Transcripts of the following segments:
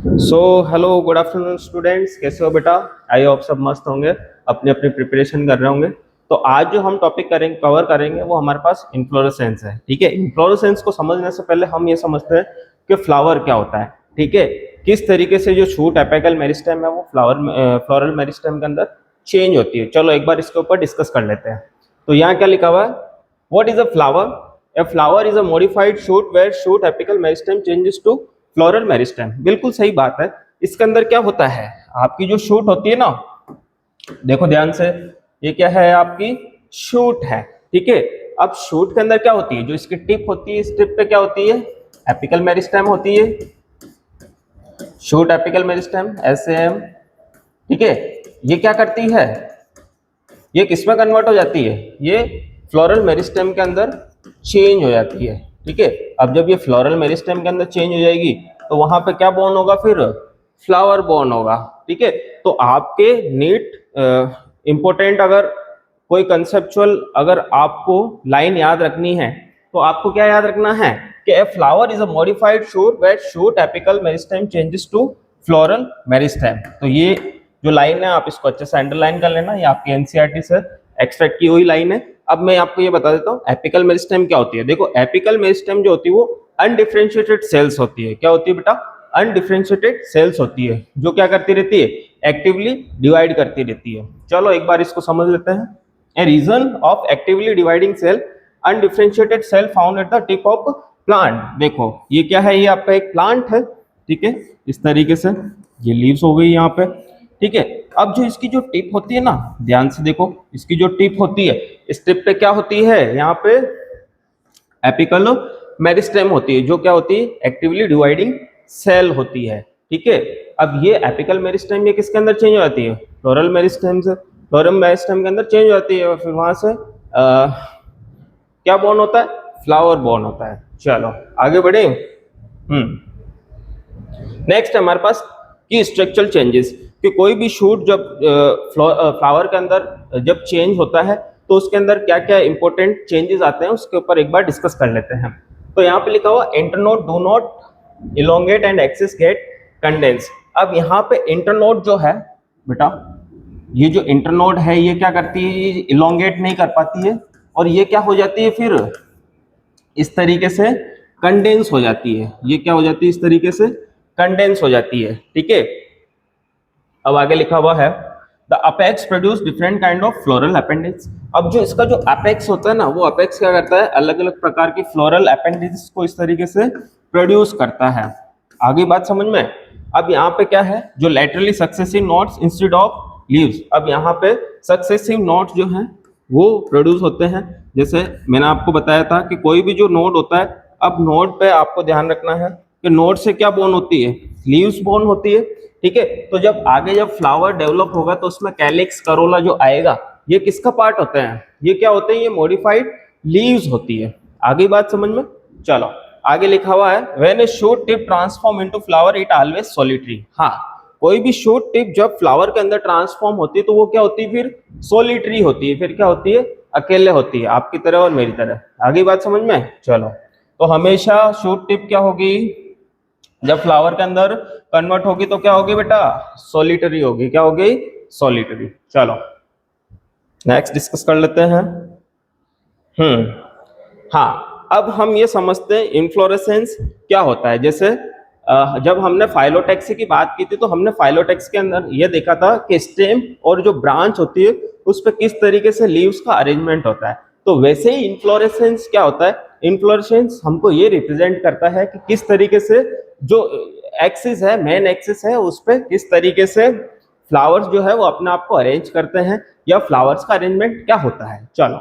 So hello good afternoon students, कैसे हो बेटा? आई होप सब मस्त होंगे, अपनी अपनी प्रिपरेशन कर रहे होंगे। तो आज जो हम टॉपिक कवर करेंगे वो हमारे पास इन्फ्लोरेसेंस है। ठीक है, इन्फ्लोरेसेंस को समझने से पहले हम ये समझते हैं कि फ्लावर क्या होता है। ठीक है, किस तरीके से जो शूट एपिकल मेरिस्टेम है वो फ्लोरल मेरिस्टेम के अंदर चेंज होती है। चलो एक बार इसके ऊपर डिस्कस कर लेते हैं। तो यहाँ क्या लिखा हुआ है? What is a flower? A flower is a modified shoot where shoot apical meristem changes to floral meristem। बिल्कुल सही बात है। इसके अंदर क्या होता है, आपकी जो शूट होती है ना, देखो ध्यान से, ये क्या है? आपकी शूट है। ठीक है, अब शूट के अंदर क्या होती है? जो इसकी टिप होती है, इस टिप पे क्या होती है? एपिकल मेरिस्टेम होती है, शूट एपिकल मेरिस्टेम SAM। ठीक है, ये क्या करती है? ये किस में कन्वर्ट हो जाती है? ये फ्लोरल मेरिस्टेम के अंदर चेंज हो जाती है। ठीक है, अब जब ये फ्लोरल मेरिस्टेम के अंदर चेंज हो जाएगी तो वहां पे क्या बॉर्न होगा? फिर फ्लावर बॉर्न होगा। ठीक है, तो आपके नीट इंपॉर्टेंट, अगर कोई कंसेप्चुअल अगर आपको लाइन याद रखनी है तो आपको क्या याद रखना है कि a flower is a modified shoot where shoot apical meristem changes to floral meristem. तो ये जो लाइन है आप इसको अच्छे से अंडरलाइन कर लेना, ये आपकी एनसीईआरटी से एक्सट्रैक्ट की हुई लाइन है। अब मैं आपको ये बता देता हूँ एपिकल मेरिस्टेम क्या होती है। देखो, एपिकल मेरिस्टेम जो होती है वो अनडिफरेंशिएटेड सेल्स होती है। क्या होती है बेटा? अनडिफरेंशिएटेड सेल्स होती है, जो क्या करती रहती है? एक्टिवली डिवाइड करती रहती है। चलो एक बार इसको समझ लेते हैं। A region of actively dividing cell, undifferentiated cell found at the tip of plant. देखो ये क्या है? ये आपका एक प्लांट है। ठीक है, इस तरीके से ये लीव्स हो गई यहाँ पे। ठीक है, अब जो इसकी जो टिप होती है ना, ध्यान से देखो, इसकी जो टिप होती है, इस टिप पे क्या होती है? यहाँ पे एपिकल मेरिस्टेम होती है, जो क्या होती है? एक्टिवली डिवाइडिंग सेल होती है। ठीक है, अब ये एपिकल मेरिस्टेम ये किसके अंदर चेंज हो जाती है? फ्लोरल मेरिस्टेम से, फ्लोरल मेरिस्टेम के अंदर चेंज हो जाती है और फिर वहां से क्या बॉर्न होता है? फ्लावर बॉर्न होता है। चलो आगे बढ़े। नेक्स्ट हमारे पास की स्ट्रक्चरल चेंजेस, कि कोई भी शूट जब फ्लावर के अंदर जब चेंज होता है तो उसके अंदर क्या क्या इंपॉर्टेंट चेंजेस आते हैं उसके ऊपर एक बार डिस्कस कर लेते हैं। तो यहाँ पे लिखा हुआ internode do not elongate and axis get condense. अब यहाँ पे इंटरनोड जो है बेटा, ये जो इंटरनोड है ये क्या करती है? इलोंगेट नहीं कर पाती है और ये क्या हो जाती है? फिर इस तरीके से कंडेंस हो जाती है। ये क्या हो जाती है? इस तरीके से कंडेंस हो जाती है। ठीक है, अब आगे लिखा हुआ है the apex produce different kind of floral appendix. अब जो इसका जो अपेक्स होता है ना, वो अपेक्स क्या करता है? अलग अलग प्रकार की फ्लोरल अपेंडिक्स को इस तरीके से प्रोड्यूस करता है। आगे बात समझ में? अब यहाँ पे क्या है? जो laterally successive nodes instead of leaves, अब यहाँ पे सक्सेसिव नोड्स जो हैं वो प्रोड्यूस होते हैं। जैसे मैंने आपको बताया था कि कोई भी जो नोड होता है, अब नोड पे आपको ध्यान रखना है कि नोड से क्या बोन होती है? लीव्स बोन होती है। ठीक है, तो जब आगे जब फ्लावर डेवलप होगा तो उसमें कैलिक्स करोला जो आएगा, ये किसका पार्ट होते हैं? ये क्या होते हैं? ये मॉडिफाइड लीव्स होती है। आगे बात समझ में? चलो आगे लिखा हुआ है when A shoot tip transform into flower it always solitary. हाँ, कोई भी शूट टिप जब फ्लावर के अंदर ट्रांसफॉर्म होती है तो वो क्या होती है? फिर सॉलिटरी होती है। फिर क्या होती है? अकेले होती है, आपकी तरह और मेरी तरह। आगे बात समझ में? चलो, तो हमेशा शूट टिप क्या होगी? जब फ्लावर के अंदर कन्वर्ट होगी तो क्या होगी बेटा? सॉलिटरी होगी। क्या होगी? सॉलिटरी। चलो नेक्स्ट डिस्कस कर लेते हैं। हाँ, अब हम ये समझते हैं इन्फ्लोरेसेंस क्या होता है। जैसे जब हमने फाइलोटेक्सी की बात की थी तो हमने फाइलोटेक्स के अंदर ये देखा था कि स्टेम और जो ब्रांच होती है उस पर किस तरीके से लीव्स का अरेंजमेंट होता है। तो वैसे ही इन्फ्लोरेसेंस क्या होता है? इन्फ्लोरेसेंस हमको ये रिप्रेजेंट करता है कि किस तरीके से जो एक्सिस है, मेन एक्सिस है, उस पर किस तरीके से फ्लावर्स जो है वो अपने आप को अरेंज करते हैं, या फ्लावर्स का अरेंजमेंट क्या होता है। चलो,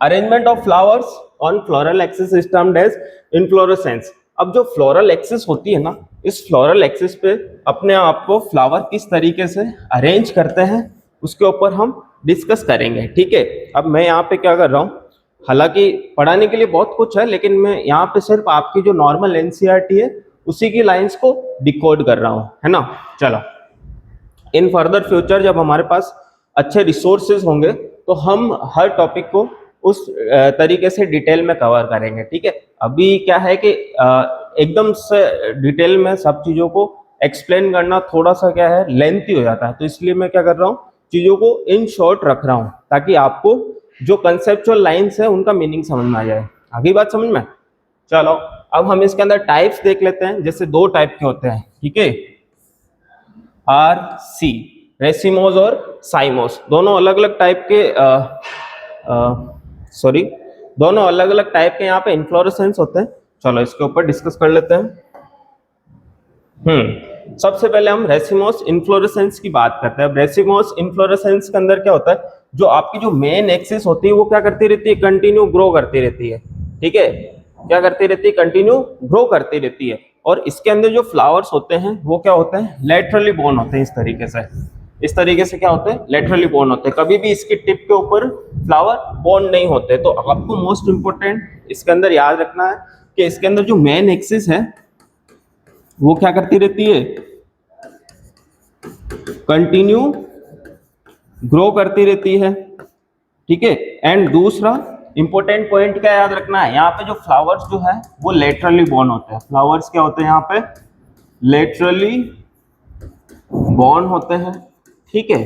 arrangement of flowers on floral axis is termed as inflorescence. अब जो फ्लोरल एक्सिस होती है ना, इस फ्लोरल एक्सिस पे अपने आप को फ्लावर किस तरीके से अरेंज करते हैं उसके ऊपर हम डिस्कस करेंगे। ठीक है, अब मैं यहाँ पे क्या कर रहा हूँ, हालांकि पढ़ाने के लिए बहुत कुछ है लेकिन मैं यहाँ पे सिर्फ आपकी जो नॉर्मल एनसीईआरटी है उसी की लाइंस को डिकोड कर रहा हूँ, है ना। चलो, इन फर्दर फ्यूचर जब हमारे पास अच्छे रिसोर्सेज होंगे तो हम हर टॉपिक को उस तरीके से डिटेल में कवर करेंगे। ठीक है, अभी क्या है कि एकदम से डिटेल में सब चीज़ों को एक्सप्लेन करना थोड़ा सा क्या है लेंथी हो जाता है, तो इसलिए मैं क्या कर रहा हूँ, चीजों को इन शॉर्ट रख रहा हूँ ताकि आपको जो कंसेप्चुअल लाइंस है उनका मीनिंग समझ में आ जाए। आगे बात समझ में? चलो अब हम इसके अंदर टाइप्स देख लेते हैं। जैसे दो टाइप के होते हैं, ठीक है, आर सी, रेसिमोस और साइमोस, दोनों अलग अलग टाइप के सॉरी दोनों अलग अलग टाइप के यहाँ पे इन्फ्लोरेसेंस होते हैं। चलो इसके ऊपर डिस्कस कर लेते हैं। सबसे पहले हम रेसिमोस इन्फ्लोरेसेंस की बात करते हैं। अब रेसिमोस इन्फ्लोरेसेंस के अंदर क्या होता है, जो आपकी जो मेन एक्सिस होती है वो क्या करती रहती है, कंटिन्यू ग्रो करती रहती है, ठीक है, क्या करती रहती है, कंटिन्यू ग्रो करती रहती है। और इसके अंदर जो फ्लावर्स होते हैं वो क्या होते हैं, लेटरली बोर्न होते हैं। इस तरीके से क्या होते हैं, लेटरली बोर्न होते हैं। कभी भी इसकी टिप के ऊपर फ्लावर बोर्न नहीं होते। तो आपको मोस्ट इंपोर्टेंट इसके अंदर याद रखना है कि इसके अंदर जो मेन एक्सिस है वो क्या करती रहती है, कंटिन्यू ग्रो करती रहती है, ठीक है। एंड दूसरा इंपॉर्टेंट पॉइंट क्या याद रखना है, यहाँ पे जो फ्लावर्स जो है वो लेटरली बोर्न होते हैं। फ्लावर्स क्या होते हैं यहाँ पे, लेटरली बोर्न होते हैं, ठीक है।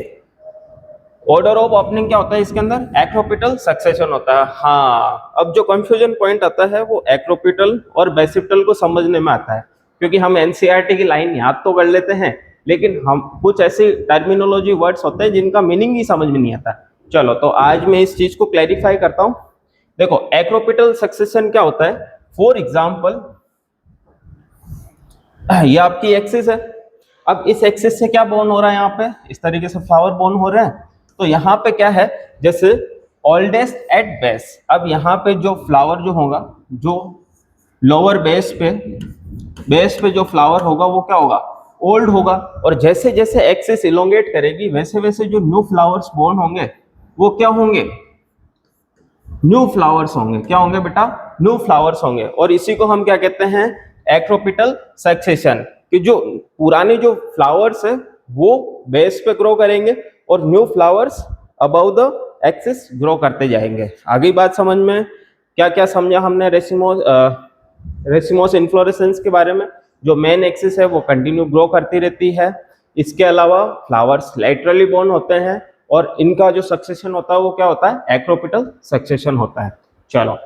ऑर्डर ऑफ ओपनिंग क्या होता है इसके अंदर, एक्रोपिटल सक्सेशन होता है। हाँ, अब जो कंफ्यूजन पॉइंट आता है वो एक्रोपिटल और बेसिपिटल को समझने में आता है, क्योंकि हम एनसीईआरटी की लाइन याद तो कर लेते हैं लेकिन हम कुछ ऐसी टर्मिनोलॉजी वर्ड्स होते हैं जिनका मीनिंग ही समझ में नहीं आता। चलो तो आज मैं इस चीज को क्लैरिफाई करता हूं। देखो एक्रोपिटल सक्सेशन क्या होता है, फॉर एग्जाम्पल ये आपकी एक्सिस है। अब इस एक्सिस से क्या बोर्न हो रहा है, यहाँ पे इस तरीके से फ्लावर बोर्न हो रहे हैं। तो यहाँ पे क्या है, जैसे ओल्डेस्ट एट बेस, अब यहाँ पे जो फ्लावर जो होगा, जो लोअर बेस पे जो फ्लावर होगा वो क्या होगा, ओल्ड होगा। और जैसे जैसे एक्सिस इलोंगेट करेगी वैसे वैसे जो न्यू फ्लावर्स बोर्न होंगे वो क्या होंगे, न्यू फ्लावर्स होंगे। क्या होंगे बेटा, न्यू फ्लावर्स होंगे। और इसी को हम क्या कहते हैं, एक्रोपिटल सक्सेशन, कि जो पुराने जो फ्लावर्स है वो बेस पे ग्रो करेंगे और new flowers above the axis grow करते जाएंगे। आगे बात समझ में, क्या क्या समझा हमने रेसिमोस इन्फ्लोरेसेंस के बारे में। जो मेन एक्सिस है वो कंटिन्यू ग्रो करती रहती है। इसके अलावा फ्लावर्स लेटरली बोर्न होते हैं और इनका जो सक्सेशन होता है वो क्या होता है, एक्रोपिटल सक्सेशन होता है। चलो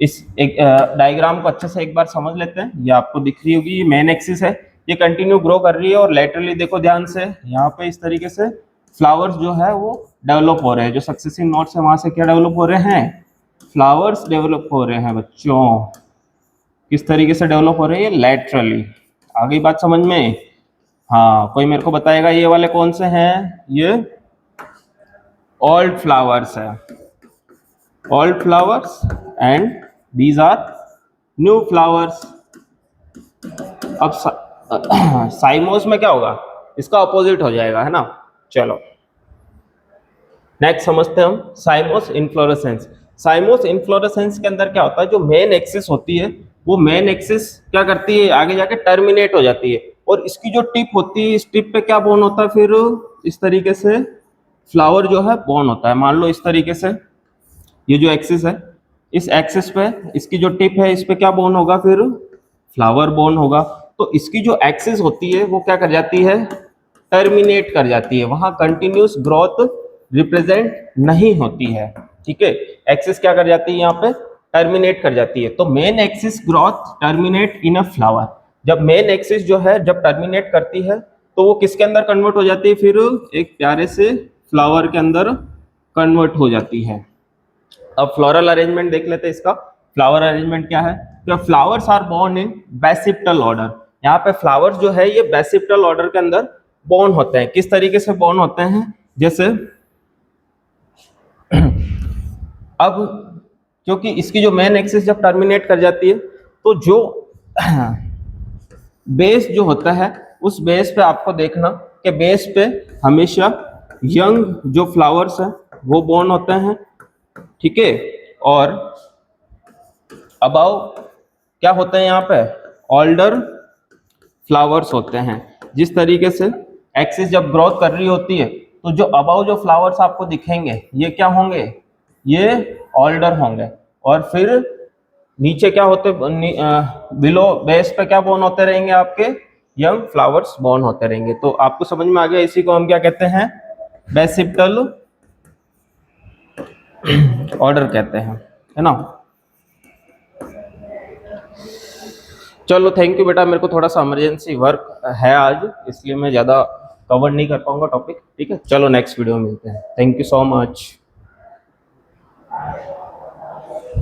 इस एक डायग्राम को अच्छे से एक बार समझ लेते हैं। ये आपको दिख रही होगी, ये मेन एक्सिस है, ये कंटिन्यू ग्रो कर रही है और लेटरली देखो ध्यान से, यहाँ पे इस तरीके से फ्लावर्स जो है वो डेवलप हो रहे हैं। जो सक्सेसिव नोड्स है वहां से क्या डेवलप हो रहे हैं, फ्लावर्स डेवलप हो रहे हैं बच्चों। किस तरीके से डेवलप हो रहे हैं, लेटरली। आगे बात समझ में? हाँ, कोई मेरे को बताएगा ये वाले कौन से हैं, ये ओल्ड फ्लावर्स है, old flowers and these are new flowers. अब साइमोस में क्या होगा, इसका अपोजिट हो जाएगा, है ना। चलो नेक्स्ट समझते हैं हम साइमोस इन्फ्लोरेसेंस। साइमोस इन्फ्लोरेसेंस के अंदर क्या होता है, जो मेन एक्सिस होती है वो मेन एक्सिस क्या करती है, आगे जाके टर्मिनेट हो जाती है। और इसकी जो टिप होती है, इस टिप पे क्या बोर्न होता है, फिर इस तरीके से फ्लावर जो है बोर्न होता है। मान लो इस तरीके से ये जो एक्सिस है, इस एक्सिस पे इसकी जो टिप है इस पे क्या बोर्न होगा, फिर फ्लावर बोर्न होगा। तो इसकी जो एक्सिस होती है वो क्या कर जाती है, टर्मिनेट कर जाती है, वहां कंटिन्यूस ग्रोथ रिप्रेजेंट नहीं होती है, ठीक है। एक्सिस क्या कर जाती है, यहाँ पे टर्मिनेट कर जाती है। तो मेन एक्सिस ग्रोथ टर्मिनेट इन अ फ्लावर। जब मेन एक्सिस जो है जब टर्मिनेट करती है तो वो किसके अंदर कन्वर्ट हो जाती है, फिर एक प्यारे से फ्लावर के अंदर कन्वर्ट हो जाती है। अब फ्लोरल अरेंजमेंट देख लेते हैं इसका। फ्लावर अरेंजमेंट क्या है, तो flowers are born in basipetal order. यहाँ पे फ्लावर्स जो है ये बेसिप्टल ऑर्डर के अंदर बोर्न होते हैं। किस तरीके से बोर्न होते हैं, जैसे अब क्योंकि इसकी जो मेन एक्सिस जब टर्मिनेट कर जाती है तो जो बेस जो होता है उस बेस पे आपको देखना कि बेस पे हमेशा यंग जो फ्लावर्स है वो बोर्न होते हैं, ठीक है। और अबाउ क्या होते हैं, यहाँ पे ओल्डर फ्लावर्स होते हैं। जिस तरीके से एक्सिस जब ग्रोथ कर रही होती है तो जो अबाउ जो फ्लावर्स आपको दिखेंगे ये क्या होंगे, ये ओल्डर होंगे। और फिर नीचे क्या होते, बिलो बेस पे क्या बोर्न होते रहेंगे आपके, यंग फ्लावर्स बॉर्न होते रहेंगे। तो आपको समझ में आ गया, इसी को हम क्या कहते हैं, बेसिप्टल ऑर्डर कहते हैं, है ना। चलो थैंक यू बेटा, मेरे को थोड़ा सा इमरजेंसी वर्क है आज, इसलिए मैं ज़्यादा कवर नहीं कर पाऊंगा टॉपिक, ठीक है। चलो नेक्स्ट वीडियो में मिलते हैं, थैंक यू सो मच।